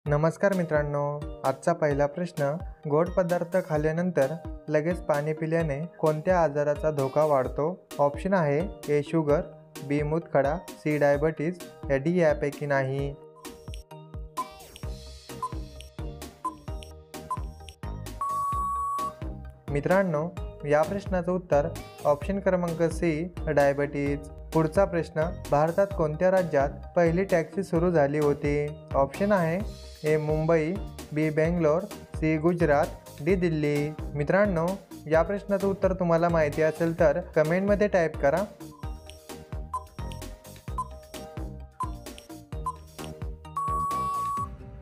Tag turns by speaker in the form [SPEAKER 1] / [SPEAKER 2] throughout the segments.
[SPEAKER 1] नमस्कार मित्रांनो, आजचा पहिला प्रश्न, गोड पदार्थ खाल्ल्यानंतर लगेच पाणी पिल्याने कोणत्या आजाराचा धोका वाढतो? ऑप्शन आहे ए शुगर, बी मूतखडा, सी डायबिटीज या डी यापैकी नाही. मित्रांनो, या प्रश्नाचं उत्तर ऑप्शन क्रमांक सी डायबिटीज. पुढचा प्रश्न, भारतात कोणत्या राज्यात पहिली टॅक्सी सुरू झाली होती? ऑप्शन आहे ए मुंबई, बी बेंगलोर, सी गुजरात, डी दिल्ली. मित्रांनो, या प्रश्नाचं उत्तर तुम्हाला माहिती असेल तर कमेंटमध्ये टाईप करा.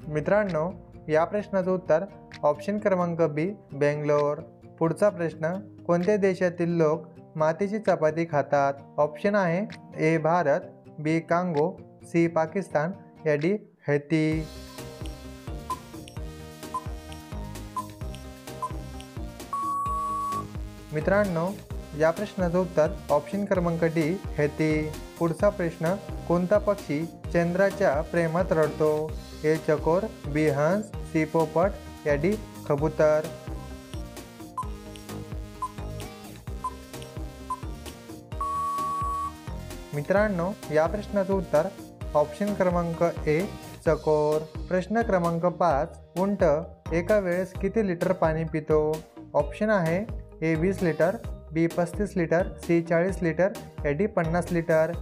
[SPEAKER 1] मित्रांनो, या प्रश्नाचं उत्तर ऑप्शन क्रमांक बी बेंगलोर. पुढचा प्रश्न, कोणत्या देशातील लोक मातीची चपाती खातात? ऑप्शन आहे ए भारत, बी कांगो, सी पाकिस्तान या डी हैती. मित्रांनो, या प्रश्नाचं उत्तर ऑप्शन क्रमांक डी हैती. पुढचा प्रश्न, कोणता पक्षी चंद्राच्या प्रेमात रडतो? ए चकोर, बी हंस, सी पोपट या डी कबूतर. मित्रांनो, या प्रश्नाचं उत्तर ऑप्शन क्रमांक ए चकोर. प्रश्न क्रमांक 5, उंट एका वेळेस किती लिटर पाणी पितो? ऑप्शन आहे ए 20 लिटर, बी 35 लिटर, सी 40 लिटर या डी 50 लिटर.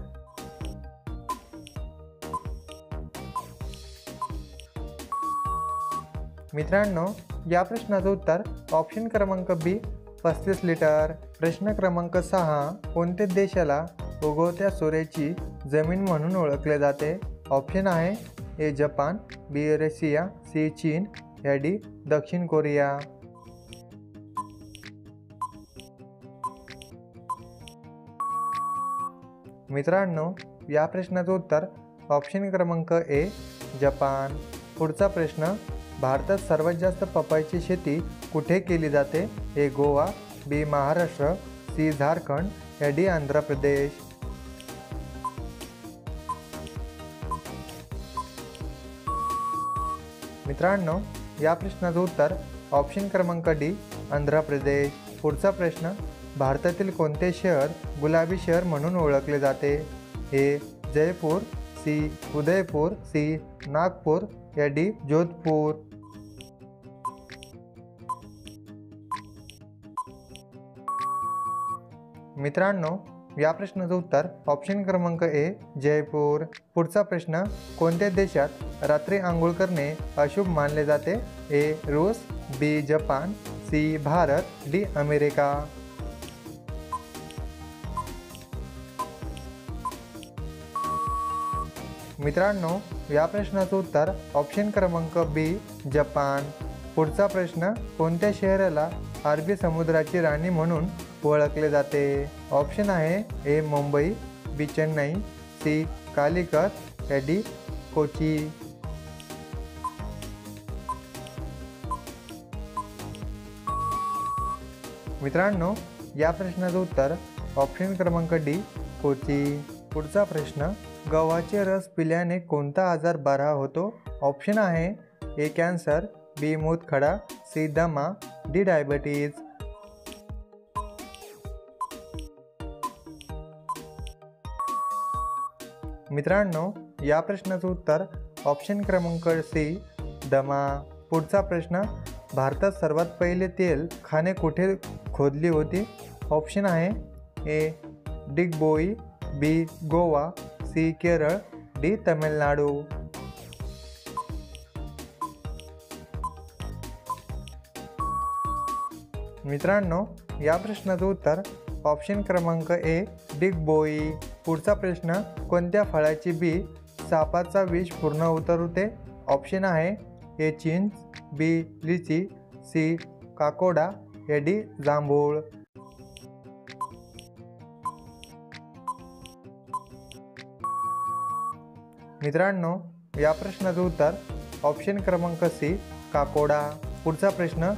[SPEAKER 1] मित्रांनो, या प्रश्नाचं उत्तर ऑप्शन क्रमांक बी 35 लिटर. प्रश्न क्रमांक 6, कोणत्या देशाला उगवत्या सूर्याची जमीन म्हणून ओळखले जाते? ऑप्शन आहे ए जपान, बी रशिया, सी चीन या डी दक्षिण कोरिया. मित्रांनो, या प्रश्नाचं उत्तर ऑप्शन क्रमांक ए जपान. पुढचा प्रश्न, भारतात सर्वात जास्त पपईची शेती कुठे केली जाते? ए गोवा, बी महाराष्ट्र, सी झारखंड या डी आंध्र प्रदेश. मित्रांनो, या प्रश्नाचं उत्तर ऑप्शन क्रमांक डी आंध्र प्रदेश. पुढचा प्रश्न, भारतातील कोणते शहर गुलाबी शहर म्हणून ओळखले जाते? ए जयपूर, सी उदयपूर, सी नागपूर या डी जोधपूर. मित्रांनो, या प्रश्नाचं उत्तर ऑप्शन क्रमांक ए जयपूर. पुढचा प्रश्न, कोणत्या देशात रात्री आंघोळ करणे अशुभ मानले जाते? ए रूस, बी जपान, सी भारत, डी अमेरिका. मित्रांनो, या प्रश्नाचं उत्तर ऑप्शन क्रमांक बी जपान. पुढचा प्रश्न, कोणत्या शहराला अरबी समुद्राची राणी म्हणून ओळखले जाते? ऑप्शन आहे ए मुंबई, बी चेन्नई, सी कालिकत या डी कोची. मित्रांनो, या प्रश्नाचं उत्तर ऑप्शन क्रमांक डी कोची. पुढचा प्रश्न, गव्हाचे रस पिल्याने कोणता आजार बरा होतो? ऑप्शन आहे ए कॅन्सर, बी मूतखडा, सी दमा, डी डायबिटीज. मित्रांनो, या प्रश्नाचं उत्तर ऑप्शन क्रमांक सी दमा. पुढचा प्रश्न, भारतात सर्वात पहिले तेल खाणे कुठे खोदली होती? ऑप्शन आहे ए डिगबोई, बी गोवा, सी केरळ, डी तमिळनाडू. मित्रांनो, या प्रश्नाचं उत्तर ऑप्शन क्रमांक ए डिगबोई. पुढचा प्रश्न, कोणत्या फळाची बी सापाचा विष पूर्ण उतरवते? ऑप्शन आहे ए चिंच, बी लिची, सी काकोडा या डी जांभूळ. मित्रांनो, या प्रश्नाचं उत्तर ऑप्शन क्रमांक सी काकोडा. पुढचा प्रश्न,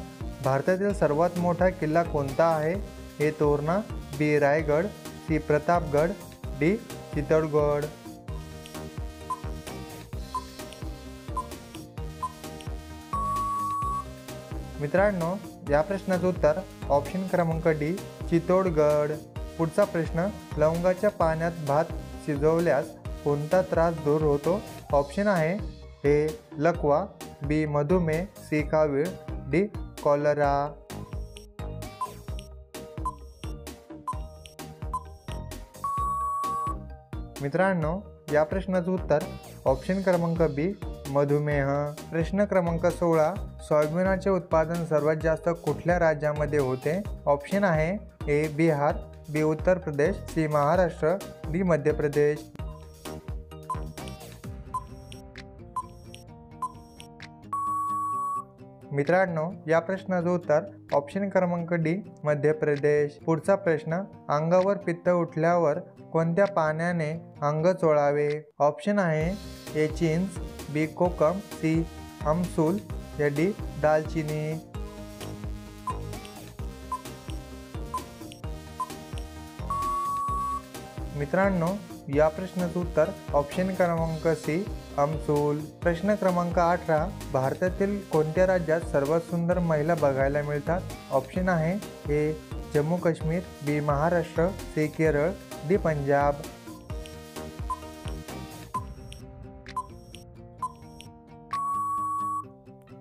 [SPEAKER 1] भारतातील सर्वात मोठा किल्ला कोणता आहे? ए तोरणा, बी रायगड, सी प्रतापगड, डी चित्तोडगड. मित्रांनो, या प्रश्नाचं उत्तर ऑप्शन क्रमांक डी चित्तोडगड. पुढचा प्रश्न, लवंगाच्या पाण्यात भात शिजवल्यास कोणता त्रास दूर होतो? ऑप्शन आहे ए लकवा, बी मधुमेह, सी कावीळ, डी कॉलरा. मित्रांनो, या प्रश्नाचं उत्तर ऑप्शन क्रमांक बी मधुमेह. प्रश्न क्रमांक 16, सोयाबीनाचे उत्पादन सर्वात जास्त कुठल्या राज्यामध्ये होते? ऑप्शन आहे ए बिहार, बी उत्तर प्रदेश, सी महाराष्ट्र, डी मध्य प्रदेश. मित्रांनो, या प्रश्नाचं उत्तर ऑप्शन क्रमांक डी मध्य प्रदेश. पुढचा प्रश्न, अंगावर पित्त उठल्यावर कोणत्या पाण्याने अंग चोळावे? ऑप्शन आहे ए चिंच, बी कोकम, सी आमसूल, या डी दालचिनी. मित्रांनो, या प्रश्नाचं उत्तर ऑप्शन क्रमांक सी आमसूल. प्रश्न क्रमांक 18, भारतातील कोणत्या राज्यात सर्वात सुंदर महिला बघायला मिळतात? ऑप्शन आहे ए जम्मू काश्मीर, बी महाराष्ट्र, सी केरळ, डी पंजाब.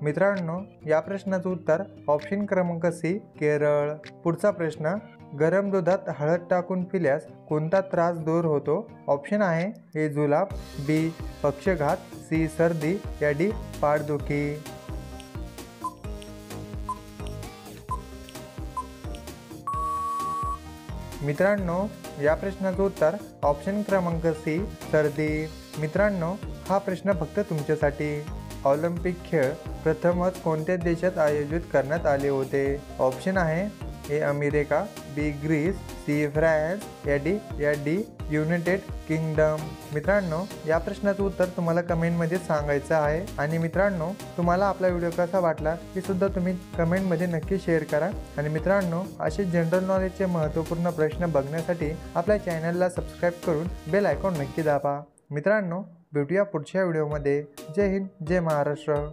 [SPEAKER 1] मित्रांनो, या प्रश्नाचं उत्तर ऑप्शन क्रमांक सी केरळ. पुढचा प्रश्न, गरम दुधात हळद टाकून पिल्यास कोणता त्रास दूर होतो? ऑप्शन आहे ए जुलाब, बी पक्षघात, सी सर्दी, या डी पाठदुखी. मित्रांनो, या प्रश्नाचं उत्तर ऑप्शन क्रमांक सी सर्दी. मित्रांनो, हा प्रश्न फक्त तुमच्यासाठी. ऑलिम्पिक खेळ प्रथमच कोणत्या देशात आयोजित करण्यात आले होते? ऑप्शन आहे A America, B Greece, C France, या डी युनायटेड किंगडम. मित्रांनो, या प्रश्नाचं उत्तर तुम्हाला कमेंटमध्ये सांगायचं आहे. आणि मित्रांनो, तुम्हाला आपला व्हिडिओ कसा वाटला हे सुद्धा तुम्ही कमेंटमध्ये नक्की शेअर करा. आणि मित्रांनो, असे जनरल नॉलेजचे महत्त्वपूर्ण प्रश्न बघण्यासाठी आपल्या चॅनलला सबस्क्राईब करून बेल आयकॉन नक्की दाबा. मित्रांनो, भेटूया पुढच्या व्हिडिओमध्ये. जय हिंद, जय महाराष्ट्र.